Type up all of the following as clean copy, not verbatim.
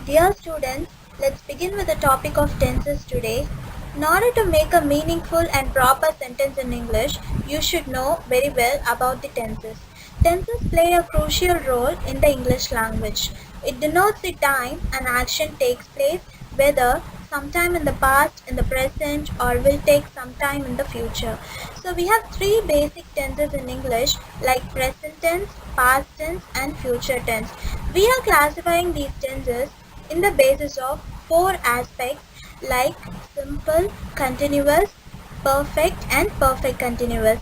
Dear students, let's begin with the topic of tenses today. In order to make a meaningful and proper sentence in English, you should know very well about the tenses. Tenses play a crucial role in the English language. It denotes the time an action takes place, whether sometime in the past, in the present, or will take some time in the future. So we have three basic tenses in English like present tense, past tense, and future tense. We are classifying these tenses in the basis of four aspects like simple, continuous, perfect, and perfect continuous.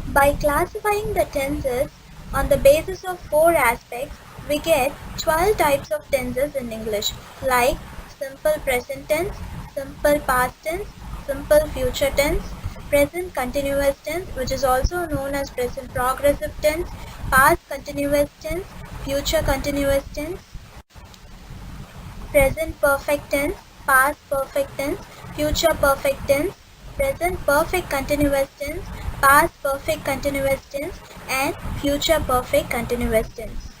By classifying the tenses on the basis of four aspects, we get 12 types of tenses in English like simple present tense, simple past tense, simple future tense, present continuous tense, which is also known as present progressive tense, past continuous tense, future continuous tense, present perfect tense, past perfect tense, future perfect tense, present perfect continuous tense, past perfect continuous tense, and future perfect continuous tense.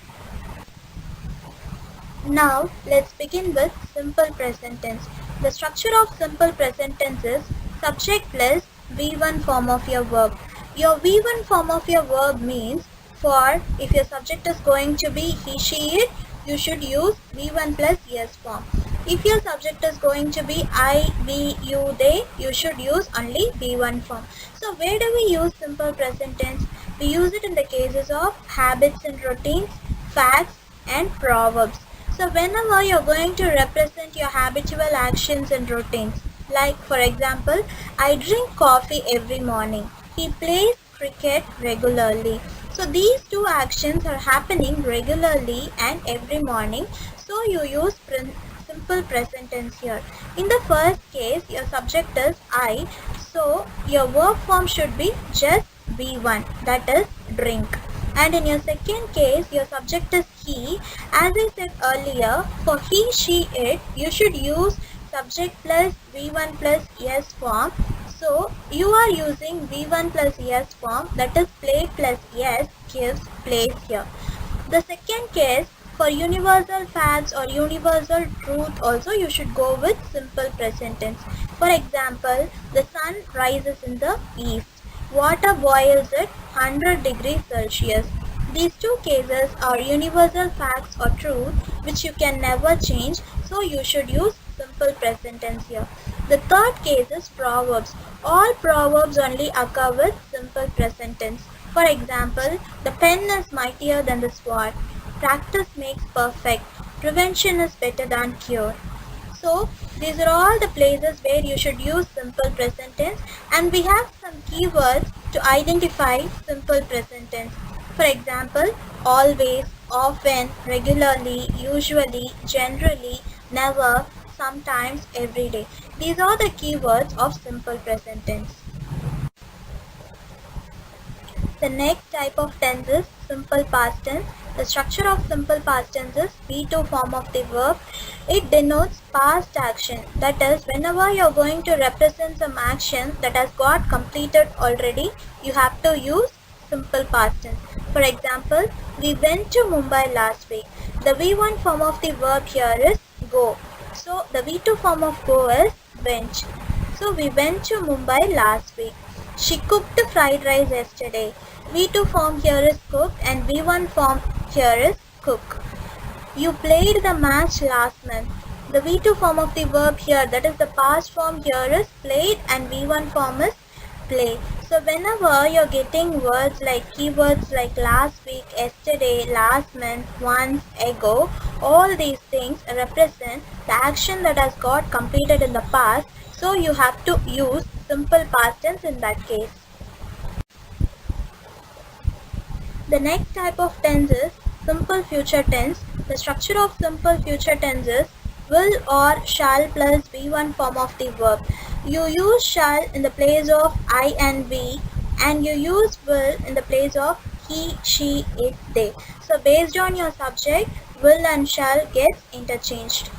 Now, let's begin with simple present tense. The structure of simple present tense is subject plus V1 form of your verb. Your V1 form of your verb means for if your subject is going to be he, she, it, you should use V1 plus yes form. If your subject is going to be I, we, you, they, you should use only V1 form. So where do we use simple present tense? We use it in the cases of habits and routines, facts, and proverbs. So whenever you're going to represent your habitual actions and routines, like for example, I drink coffee every morning. He plays cricket regularly. So these two actions are happening regularly and every morning. So you use simple present tense here. In the first case, your subject is I. So your verb form should be just V1, that is drink. And in your second case, your subject is he. As I said earlier, for he, she, it, you should use subject plus V1 plus yes form. So you are using V1 plus yes form, that is play plus yes gives place here. The second case, for universal facts or universal truth also you should go with simple present tense. For example, the sun rises in the east. Water boils at 100 degrees Celsius. These two cases are universal facts or truth which you can never change, so you should use simple present tense here. The third case is proverbs. All proverbs only occur with simple present tense. For example, the pen is mightier than the sword. Practice makes perfect. Prevention is better than cure. So these are all the places where you should use simple present tense, and we have some keywords to identify simple present tense. For example, always, often, regularly, usually, generally, never, sometimes, every day. These are the keywords of simple present tense. The next type of tense is simple past tense. The structure of simple past tense is V2 form of the verb. It denotes past action. That is, whenever you are going to represent some action that has got completed already, you have to use simple past tense. For example, we went to Mumbai last week. The V1 form of the verb here is go. So the V2 form of go is went. So we went to Mumbai last week. She cooked fried rice yesterday. V2 form here is cooked and V1 form here is cook. You played the match last month. The V2 form of the verb here, that is the past form here is played and V1 form is play. So whenever you're getting words like keywords like last week, yesterday, last month, once, ago, all these things represent the action that has got completed in the past. So you have to use simple past tense in that case. The next type of tense is simple future tense. The structure of simple future tense is will or shall plus V1 form of the verb. You use shall in the place of I and we, and you use will in the place of he, she, it, they. So based on your subject, will and shall gets interchanged.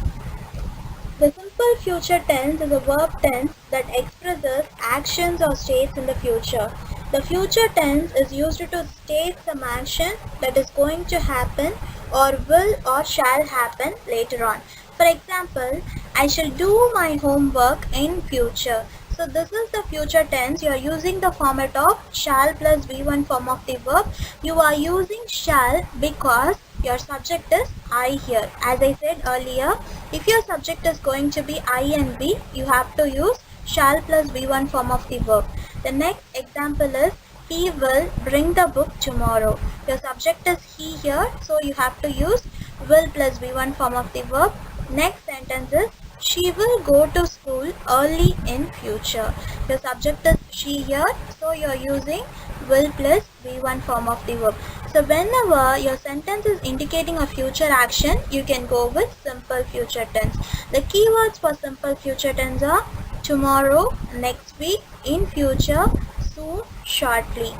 The simple future tense is a verb tense that expresses actions or states in the future. The future tense is used to state some action that is going to happen or will or shall happen later on. For example, I shall do my homework in future. So this is the future tense. You are using the format of shall plus V1 form of the verb. You are using shall because your subject is I here. As I said earlier, if your subject is going to be I and be, you have to use shall plus V1 form of the verb. The next example is he will bring the book tomorrow. Your subject is he here, so you have to use will plus V1 form of the verb. Next sentence is she will go to school early in future. Your subject is she here, so you are using will plus V1 form of the verb. So whenever your sentence is indicating a future action, you can go with simple future tense. The keywords for simple future tense are tomorrow, next week, in future, soon, shortly.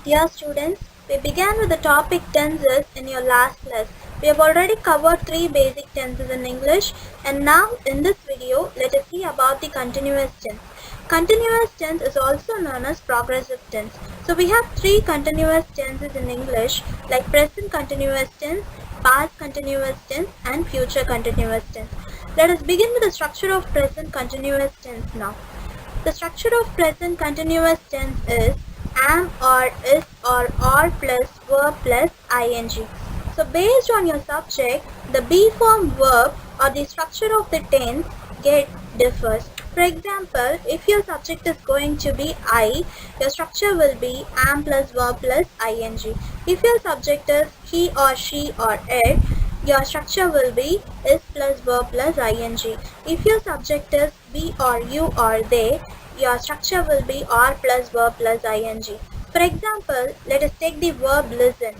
Dear students, we began with the topic tenses in your last class. We have already covered 3 basic tenses in English, and now in this video, let us see about the continuous tense. Continuous tense is also known as progressive tense. So we have 3 continuous tenses in English like present continuous tense, past continuous tense and future continuous tense. Let us begin with the structure of present continuous tense now. The structure of present continuous tense is am or is or are plus verb plus ing. So based on your subject, the be form verb or the structure of the tense differs. For example, if your subject is going to be I, your structure will be am plus verb plus ing. If your subject is he or she or it, your structure will be is plus verb plus ing. If your subject is we or you or they, your structure will be are plus verb plus ing. For example, let us take the verb listen.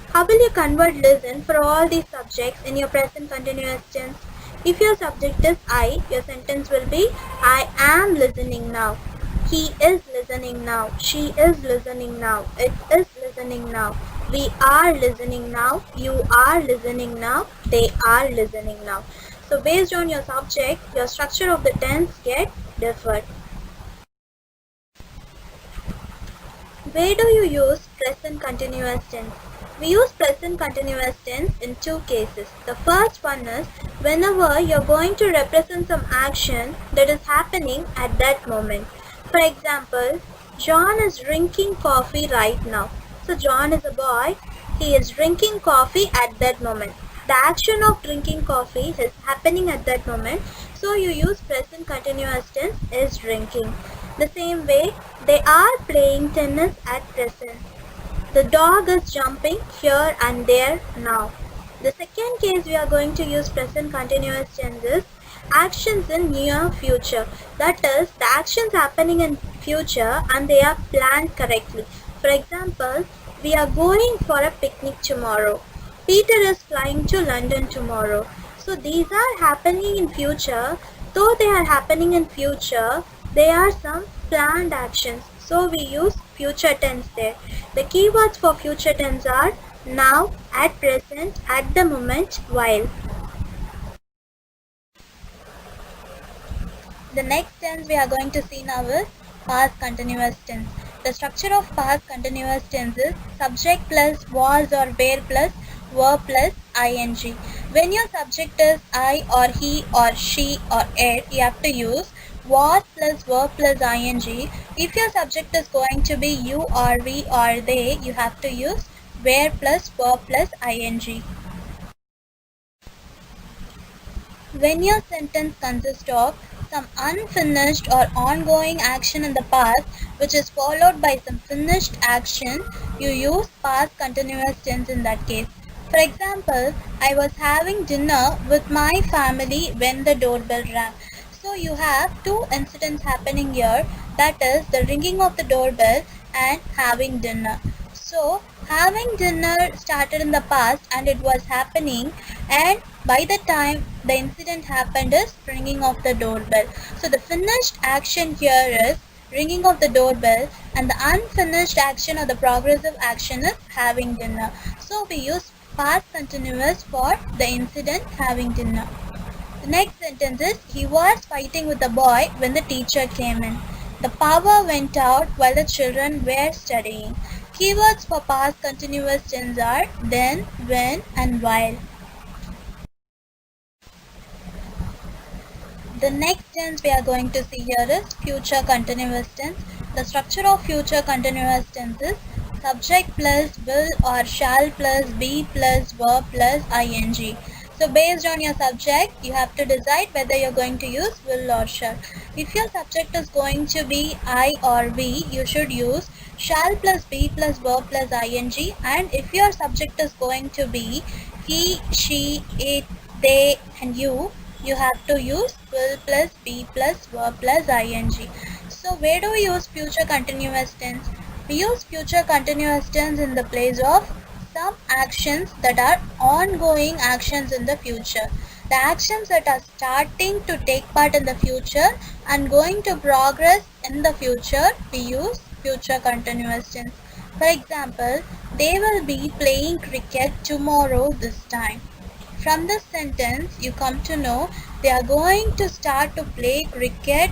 How will you convert listen for all these subjects in your present continuous tense? If your subject is I, your sentence will be I am listening now. He is listening now. She is listening now. It is listening now. We are listening now. You are listening now. They are listening now. So based on your subject, your structure of the tense differed. Where do you use present continuous tense? We use present continuous tense in 2 cases. The first one is whenever you're going to represent some action that is happening at that moment. For example, John is drinking coffee right now. So John is a boy. He is drinking coffee at that moment. The action of drinking coffee is happening at that moment. So you use present continuous tense is drinking. The same way, they are playing tennis at present. The dog is jumping here and there now. The second case we are going to use present continuous tense is actions in near future. That is, the actions happening in future and they are planned correctly. For example, we are going for a picnic tomorrow. Peter is flying to London tomorrow. So these are happening in future. Though they are happening in future, they are some planned actions. So we use future tense there. The keywords for future tense are now, at present, at the moment, while. The next tense we are going to see now is past continuous tense. The structure of past continuous tense is subject plus was or were plus verb plus ing. When your subject is I or he or she or it, you have to use was plus verb plus ing. If your subject is going to be you or we or they, you have to use were plus verb plus ing. When your sentence consists of some unfinished or ongoing action in the past which is followed by some finished action, you use past continuous tense in that case. For example, I was having dinner with my family when the doorbell rang. So you have 2 incidents happening here, that is the ringing of the doorbell and having dinner. So having dinner started in the past and it was happening, and by the time the incident happened is ringing of the doorbell. So the finished action here is ringing of the doorbell and the unfinished action or the progressive action is having dinner. So we use past continuous for the incident having dinner. The next sentence is he was fighting with the boy when the teacher came in. The power went out while the children were studying. Keywords for past continuous tense are then, when, and while. The next tense we are going to see here is future continuous tense. The structure of future continuous tense is subject plus will or shall plus be plus verb plus ing. So based on your subject, you have to decide whether you're going to use will or shall. If your subject is going to be I or we, you should use shall plus be plus verb plus ing. And if your subject is going to be he, she, it, they, and you have to use will plus be plus verb plus ing. So where do we use future continuous tense? We use future continuous tense in the place of some actions that are ongoing actions in the future. The actions that are starting to take part in the future and going to progress in the future, we use future continuous tense. For example, they will be playing cricket tomorrow this time. From this sentence, you come to know they are going to start to play cricket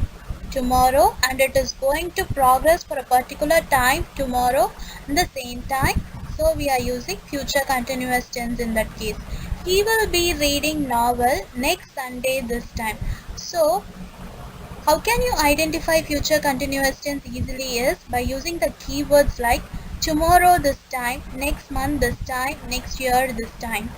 tomorrow and it is going to progress for a particular time tomorrow in the same time. So we are using future continuous tense in that case. He will be reading novel next Sunday this time. So how can you identify future continuous tense easily is by using the keywords like tomorrow this time, next month this time, next year this time.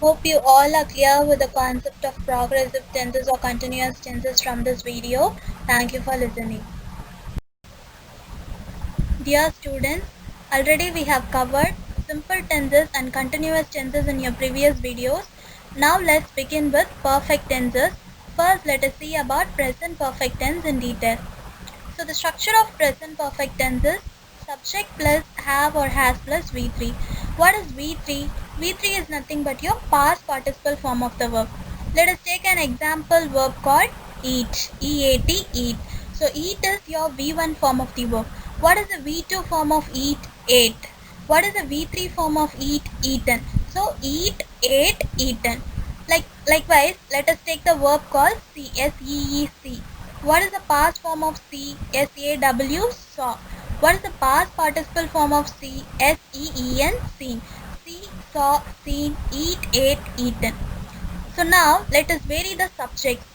Hope you all are clear with the concept of progressive tenses or continuous tenses from this video. Thank you for listening. Dear students, already we have covered simple tenses and continuous tenses in your previous videos. Now let's begin with perfect tenses. First, let us see about present perfect tense in detail. So the structure of present perfect tense is subject plus have or has plus V3. What is V3? V3 is nothing but your past participle form of the verb. Let us take an example verb called eat. E-A-T, eat. So eat is your V1 form of the verb. What is the V2 form of eat? Ate. What is the V3 form of eat? Eaten. So eat, ate, eaten. Likewise, let us take the verb called see. S-E-E-C. What is the past form of see? S-A-W, saw. What is the past participle form of see? S-E-E-N, seen. See, saw, seen, eat, ate, eaten. So now let us vary the subjects.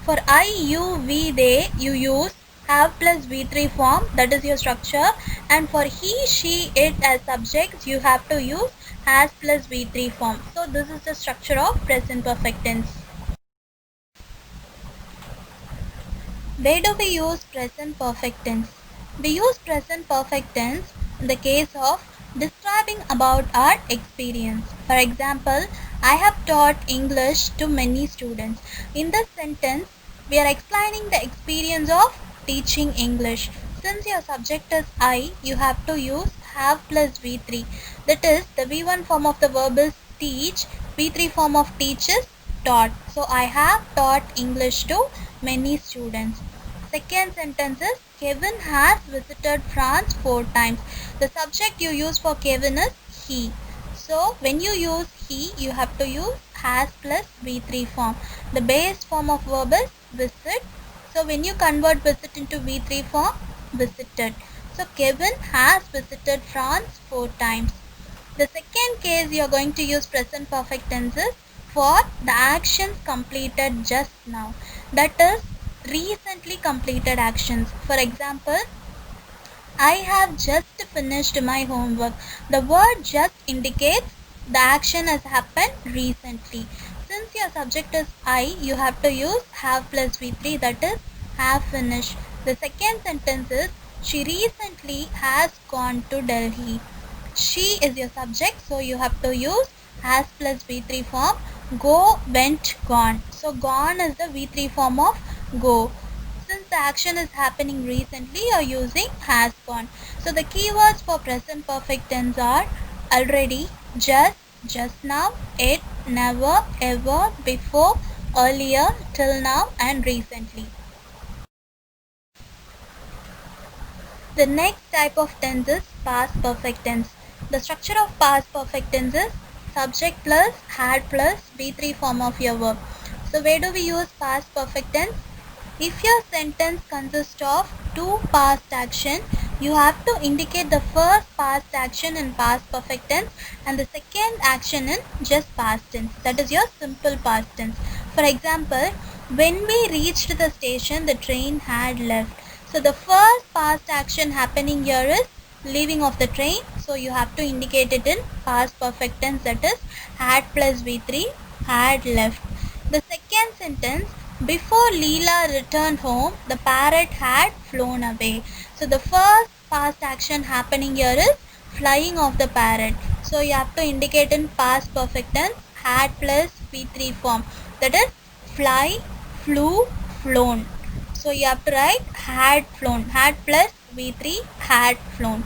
For I, you, we, they, you use have plus V3 form, that is your structure, and for he, she, it as subjects you have to use has plus V3 form. So this is the structure of present perfect tense. Where do we use present perfect tense? We use present perfect tense in the case of describing about our experience. For example, I have taught English to many students. In this sentence, we are explaining the experience of teaching English. Since your subject is I, you have to use have plus V3. That is, the V1 form of the verb is teach, V3 form of teach is taught. So I have taught English to many students. Second sentence is Kevin has visited France 4 times. The subject you use for Kevin is he. So when you use he, you have to use has plus V3 form. The base form of verb is visit. So when you convert visit into V3 form, visited. So Kevin has visited France 4 times. The second case you are going to use present perfect tenses for the actions completed just now. That is recently completed actions. For example, I have just finished my homework. The word just indicates the action has happened recently. Since your subject is I, you have to use have plus V3, that is have finished. The second sentence is she recently has gone to Delhi. She is your subject, so you have to use has plus V3 form. Go, went, gone. So gone is the V3 form of go. Since the action is happening recently, you are using has gone. So the keywords for present perfect tense are already, just now, it, never, ever, before, earlier, till now, and recently. The next type of tense is past perfect tense. The structure of past perfect tense is subject plus had plus V3 form of your verb. So where do we use past perfect tense? If your sentence consists of two past action, you have to indicate the first past action in past perfect tense and the second action in just past tense. That is your simple past tense. For example, when we reached the station, the train had left. So the first past action happening here is leaving of the train. So you have to indicate it in past perfect tense, that is had plus V3, had left. The second sentence, before Leela returned home, the parrot had flown away. So the first past action happening here is flying of the parrot. So you have to indicate in past perfect tense had plus V3 form, that is fly, flew, flown. So you have to write had flown, had plus V3, had flown.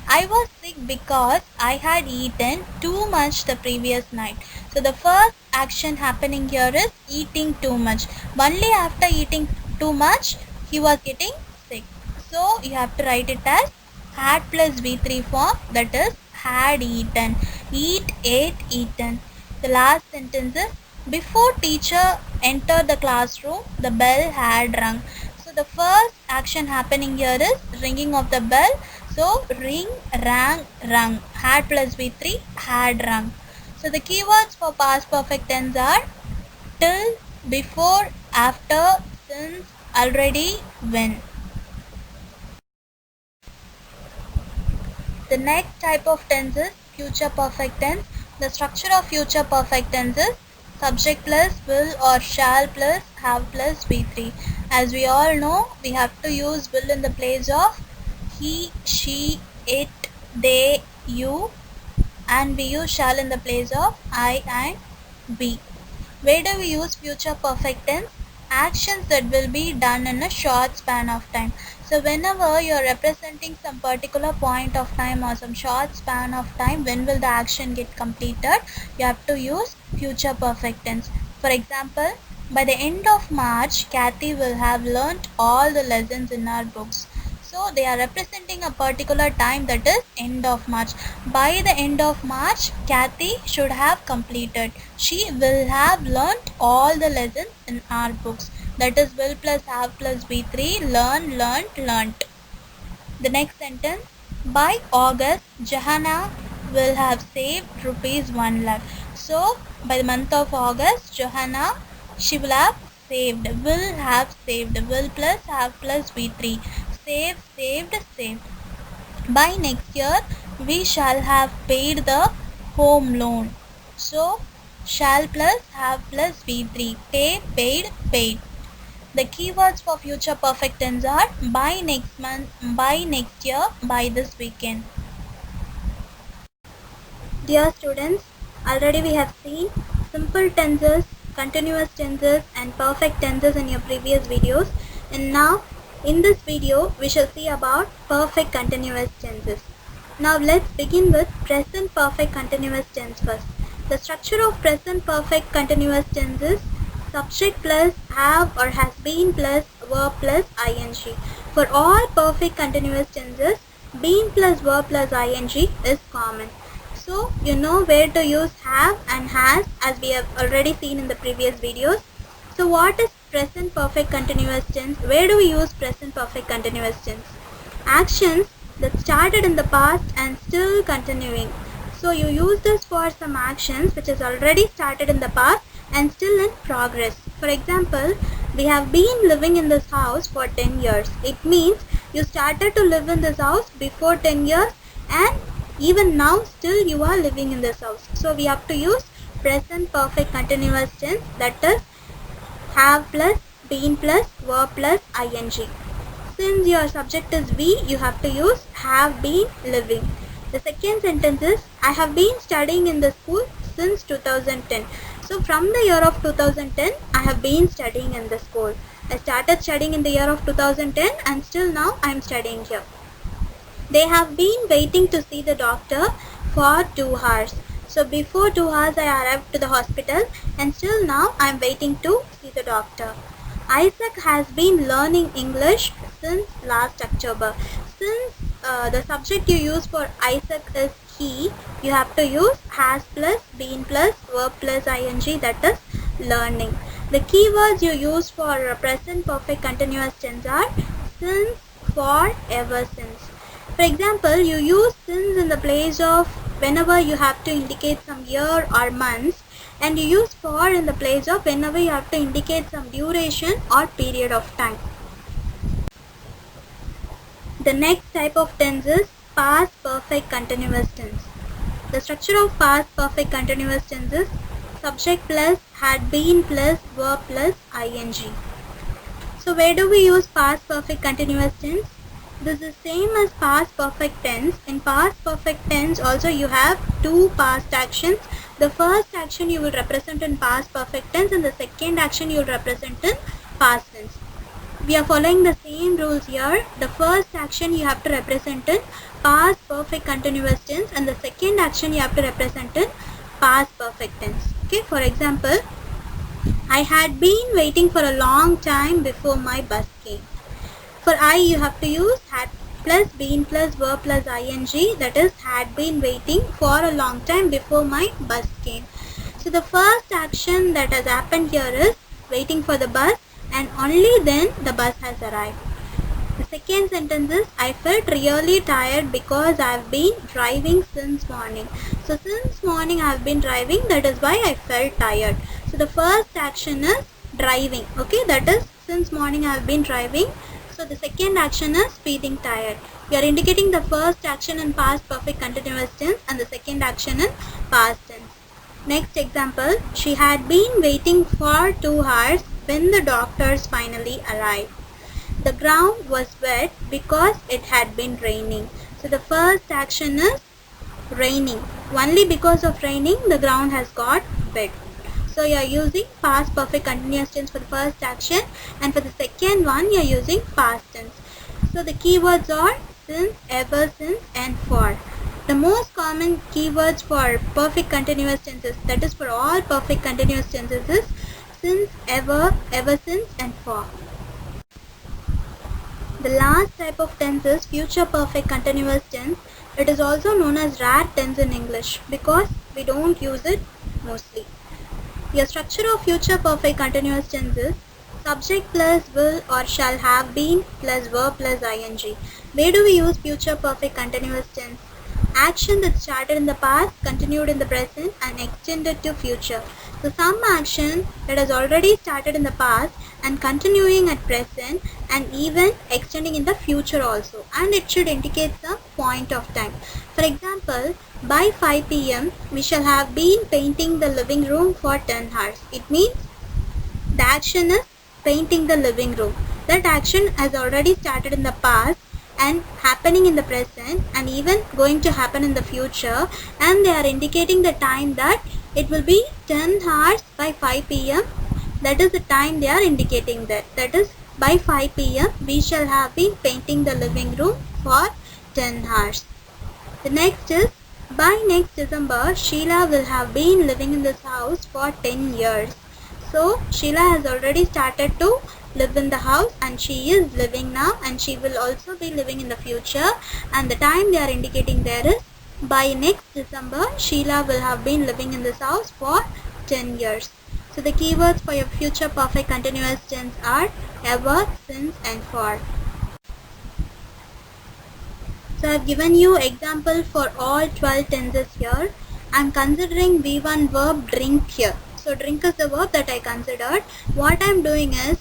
I was sick because I had eaten too much the previous night. So the first action happening here is eating too much. Only after eating too much, he was getting sick. So you have to write it as had plus V3 form, that is had eaten. Eat, ate, eaten. The last sentence is, before teacher entered the classroom, the bell had rung. So the first action happening here is ringing of the bell. So ring, rang, rung. Had plus V3, had rung. So the keywords for past perfect tense are till, before, after, since, already, when. The next type of tense is future perfect tense. The structure of future perfect tense is subject plus will or shall plus have plus V3. As we all know, we have to use will in the place of he, she, it, they, you, and we use shall in the place of I and we. Where do we use future perfect tense? Actions that will be done in a short span of time. So whenever you are representing some particular point of time or some short span of time, when will the action get completed, you have to use future perfect tense. For example, by the end of March, Kathy will have learnt all the lessons in our books. So they are representing a particular time, that is end of March. By the end of March, Kathy should have completed. She will have learnt all the lessons in our books. That is will plus have plus V3, learn, learnt, learnt. The next sentence, by August, Johanna will have saved rupees 1 lakh. So by the month of August, Johanna, she will have saved, will have saved, will plus have plus V3. Save, saved, saved. By next year, we shall have paid the home loan. So, shall plus have plus V3. Pay, paid, paid. The keywords for future perfect tense are by next month, by next year, by this weekend. Dear students, already we have seen simple tenses, continuous tenses and perfect tenses in your previous videos, and now in this video we shall see about perfect continuous tenses. Now let's begin with present perfect continuous tense first. The structure of present perfect continuous tense is subject plus have or has been plus verb plus ing. For all perfect continuous tenses, been plus verb plus ing is common. So you know where to use have and has, as we have already seen in the previous videos. So what is present perfect continuous tense? Where do we use present perfect continuous tense? Actions that started in the past and still continuing. So you use this for some actions which has already started in the past and still in progress. For example, we have been living in this house for 10 years. It means you started to live in this house before 10 years and even now still you are living in this house. So we have to use present perfect continuous tense, that is have plus been plus verb plus ing. Since your subject is we, you have to use have been living. The second sentence is I have been studying in the school since 2010. So from the year of 2010, I have been studying in the school. I started studying in the year of 2010 and still now I am studying here. They have been waiting to see the doctor for 2 hours. So before 2 hours I arrived to the hospital and still now I am waiting to see the doctor. Isaac has been learning English since last October. Since the subject you use for Isaac is he, you have to use has plus been plus verb plus ing, that is learning. The keywords you use for present perfect continuous tense are since, for, ever since. For example, you use since in the place of whenever you have to indicate some year or months, and you use for in the place of whenever you have to indicate some duration or period of time. The next type of tense is past perfect continuous tense. The structure of past perfect continuous tense is subject plus had been plus verb plus ing. So where do we use past perfect continuous tense? This is same as past perfect tense. In past perfect tense also you have two past actions. The first action you will represent in past perfect tense and the second action you will represent in past tense. We are following the same rules here. The first action you have to represent in past perfect continuous tense and the second action you have to represent in past perfect tense. Okay, for example, I had been waiting for a long time before my bus came. For I you have to use had plus been plus verb plus ing, that is had been waiting for a long time before my bus came. So the first action that has happened here is waiting for the bus, and only then the bus has arrived. The second sentence is I felt really tired because I have been driving since morning. So since morning I have been driving, that is why I felt tired. So the first action is driving. Okay, that is since morning I have been driving. So the second action is feeling tired. We are indicating the first action in past perfect continuous tense and the second action in past tense. Next example, she had been waiting for 2 hours when the doctors finally arrived. The ground was wet because it had been raining. So the first action is raining. Only because of raining the ground has got wet. So you are using past perfect continuous tense for the first action, and for the second one you are using past tense. So the keywords are since, ever since and for. The most common keywords for perfect continuous tenses, that is for all perfect continuous tenses, is since, ever, ever since and for. The last type of tense is future perfect continuous tense. It is also known as rare tense in English because we don't use it mostly. The structure of future perfect continuous tense is subject plus will or shall have been plus verb plus ing. Where do we use future perfect continuous tense? Action that started in the past, continued in the present and extended to future. So some action that has already started in the past and continuing at present and even extending in the future also, and it should indicate some point of time. For example, by 5 p.m. we shall have been painting the living room for 10 hours. It means the action is painting the living room. That action has already started in the past and happening in the present and even going to happen in the future, and they are indicating the time that it will be 10 hours by 5 p.m. That is the time they are indicating that. That is by 5 p.m. we shall have been painting the living room for 10 hours. The next is by next December Sheila will have been living in this house for 10 years. So Sheila has already started to live in the house and she is living now, and she will also be living in the future, and the time they are indicating there is by next December Sheila will have been living in this house for 10 years. So the keywords for your future perfect continuous tense are ever, since and for. So I have given you example for all 12 tenses here. I am considering V1 verb drink here. So drink is the verb that I considered. What I am doing is,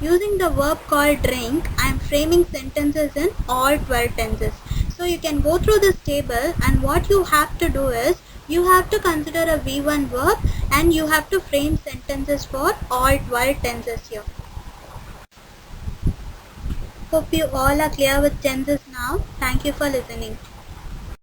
using the verb called drink, I am framing sentences in all 12 tenses. So you can go through this table, and what you have to do is, you have to consider a V1 verb and you have to frame sentences for all 12 tenses here. Hope you all are clear with tenses now. Thank you for listening.